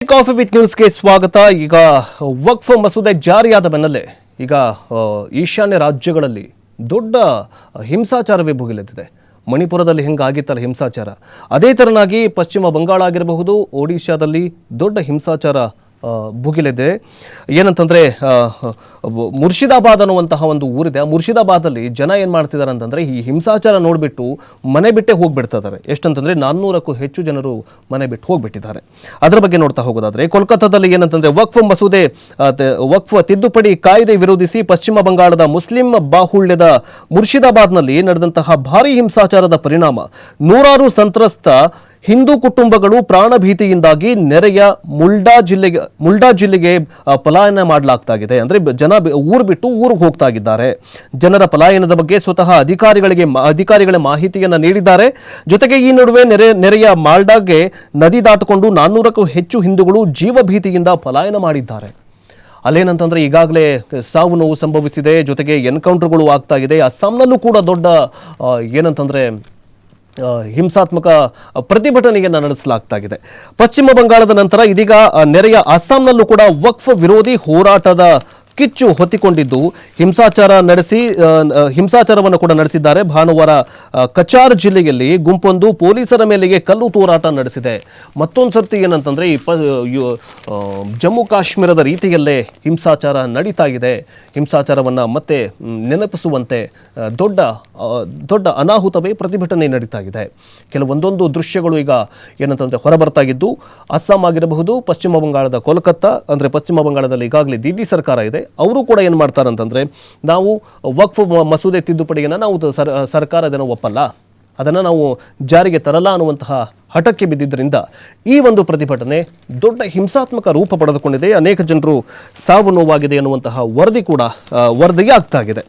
Coffee with ನ್ಯೂಸ್ಗೆ ಸ್ವಾಗತ. ಈಗ ವಕ್ಫ್ ಮಸೂದೆ ಜಾರಿಯಾದ ಬೆನ್ನಲ್ಲೇ ಈಗ ಈಶಾನ್ಯ ರಾಜ್ಯಗಳಲ್ಲಿ ದೊಡ್ಡ ಹಿಂಸಾಚಾರವೇ ಭುಗಿಲೆದ್ದಿದೆ. ಮಣಿಪುರದಲ್ಲಿ ಹೆಂಗಾಗಿತ್ತಲ್ಲ ಹಿಂಸಾಚಾರ, ಅದೇ ತರನಾಗಿ ಪಶ್ಚಿಮ ಬಂಗಾಳ ಆಗಿರಬಹುದು, ಒಡಿಶಾದಲ್ಲಿ ದೊಡ್ಡ ಹಿಂಸಾಚಾರ ಭುಗಿಲಿದೆ. ಏನಂತಂದರೆ ಮುರ್ಷಿದಾಬಾದ್ ಅನ್ನುವಂತಹ ಒಂದು ಊರಿದೆ. ಆ ಮುರ್ಷಿದಾಬಾದಲ್ಲಿ ಜನ ಏನು ಮಾಡ್ತಿದ್ದಾರೆ ಅಂತಂದರೆ ಈ ಹಿಂಸಾಚಾರ ನೋಡಿಬಿಟ್ಟು ಮನೆ ಬಿಟ್ಟೇ ಹೋಗಿಬಿಡ್ತಿದ್ದಾರೆ. ಎಷ್ಟಂತಂದರೆ 400ಕ್ಕೂ ಹೆಚ್ಚು ಜನರು ಮನೆ ಬಿಟ್ಟು ಹೋಗಿಬಿಟ್ಟಿದ್ದಾರೆ. ಅದರ ಬಗ್ಗೆ ನೋಡ್ತಾ ಹೋಗೋದಾದರೆ ಕೋಲ್ಕತ್ತಾದಲ್ಲಿ ಏನಂತಂದರೆ ವಕ್ಫ್ ತಿದ್ದುಪಡಿ ಕಾಯ್ದೆ ವಿರೋಧಿಸಿ ಪಶ್ಚಿಮ ಬಂಗಾಳದ ಮುಸ್ಲಿಂ ಬಾಹುಳ್ಯದ ಮುರ್ಷಿದಾಬಾದ್ನಲ್ಲಿ ನಡೆದಂತಹ ಭಾರೀ ಹಿಂಸಾಚಾರದ ಪರಿಣಾಮ ನೂರಾರು ಸಂತ್ರಸ್ತ ಹಿಂದೂ ಕುಟುಂಬಗಳು ಪ್ರಾಣಭೀತಿಯಿಂದಾಗಿ ನೆರೆಯ ಮುಲ್ಡಾ ಜಿಲ್ಲೆಗೆ ಪಲಾಯನ ಮಾಡಲಾಗ್ತಾಗಿದೆ. ಅಂದರೆ ಜನ ಊರು ಬಿಟ್ಟು ಊರಿಗೆ ಹೋಗ್ತಾ ಇದ್ದಾರೆ. ಜನರ ಪಲಾಯನದ ಬಗ್ಗೆ ಸ್ವತಃ ಅಧಿಕಾರಿಗಳ ಮಾಹಿತಿಯನ್ನು ನೀಡಿದ್ದಾರೆ. ಜೊತೆಗೆ ಈ ನಡುವೆ ನೆರೆಯ ಮಾಲ್ಡಾಗೆ ನದಿ ದಾಟಿಕೊಂಡು 400ಕ್ಕೂ ಹೆಚ್ಚು ಹಿಂದೂಗಳು ಜೀವಭೀತಿಯಿಂದ ಪಲಾಯನ ಮಾಡಿದ್ದಾರೆ. ಅಲ್ಲೇನಂತಂದ್ರೆ ಈಗಾಗಲೇ ಸಾವು ನೋವು ಸಂಭವಿಸಿದೆ. ಜೊತೆಗೆ ಎನ್ಕೌಂಟರ್ಗಳು ಆಗ್ತಾ ಇದೆ. ಅಸ್ಸಾಂನಲ್ಲೂ ಕೂಡ ದೊಡ್ಡ ಏನಂತಂದ್ರೆ ಹಿಂಸಾತ್ಮಕ ಪ್ರತಿಭಟನೆಯನ್ನು ನಡೆಸಲಾಗ್ತಾಗಿದೆ. ಪಶ್ಚಿಮ ಬಂಗಾಳದ ನಂತರ ಇದೀಗ ನೆರೆಯ ಅಸ್ಸಾಂನಲ್ಲೂ ಕೂಡ ವಕ್ಫ್ ವಿರೋಧಿ ಹೋರಾಟದ ಕಿಚ್ಚು ಹೊತ್ತಿಕೊಂಡಿದ್ದು ಹಿಂಸಾಚಾರವನ್ನು ಕೂಡ ನಡೆಸಿದ್ದಾರೆ. ಭಾನುವಾರ ಕಚಾರ್ ಜಿಲ್ಲೆಯಲ್ಲಿ ಗುಂಪೊಂದು ಪೊಲೀಸರ ಮೇಲೆಗೆ ಕಲ್ಲು ತೂರಾಟ ನಡೆಸಿದೆ. ಮತ್ತೊಂದು ಸರ್ತಿ ಏನಂತಂದ್ರೆ ಈ ಜಮ್ಮು ಕಾಶ್ಮೀರದ ರೀತಿಯಲ್ಲೇ ಹಿಂಸಾಚಾರ ನಡೀತಾ ಇದೆ. ಹಿಂಸಾಚಾರವನ್ನು ಮತ್ತೆ ನೆನಪಿಸುವಂತೆ ದೊಡ್ಡ ಅನಾಹುತವೇ ಪ್ರತಿಭಟನೆ ನಡೀತಾ ಇದೆ. ಕೆಲವೊಂದೊಂದು ದೃಶ್ಯಗಳು ಈಗ ಏನಂತಂದ್ರೆ ಹೊರಬರ್ತಾ ಇದ್ದು, ಅಸ್ಸಾಂ ಆಗಿರಬಹುದು, ಪಶ್ಚಿಮ ಬಂಗಾಳದ ಕೋಲ್ಕತ್ತಾ, ಅಂದರೆ ಪಶ್ಚಿಮ ಬಂಗಾಳದಲ್ಲಿ ಈಗಾಗಲೇ ದಿಲ್ಲಿ ಸರ್ಕಾರ ಇದೆ. ಅವರು ಕೂಡ ಏನು ಮಾಡ್ತಾರಂತಂದ್ರೆ, ನಾವು ವಕ್ಫ್ ಮಸೂದೆ ತಿದ್ದುಪಡಿಯನ್ನು ನಾವು ಸರ್ಕಾರ ಅದನ್ನು ಒಪ್ಪಲ್ಲ, ಅದನ್ನು ನಾವು ಜಾರಿಗೆ ತರಲ್ಲ ಅನ್ನುವಂತಹ ಹಠಕ್ಕೆ ಬಿದ್ದಿದ್ದರಿಂದ ಈ ಒಂದು ಪ್ರತಿಭಟನೆ ದೊಡ್ಡ ಹಿಂಸಾತ್ಮಕ ರೂಪ ಪಡೆದುಕೊಂಡಿದೆ. ಅನೇಕ ಜನರು ಸಾವು ನೋವಾಗಿದೆ ಅನ್ನುವಂತಹ ವರದಿ ಆಗ್ತಾ ಇದೆ.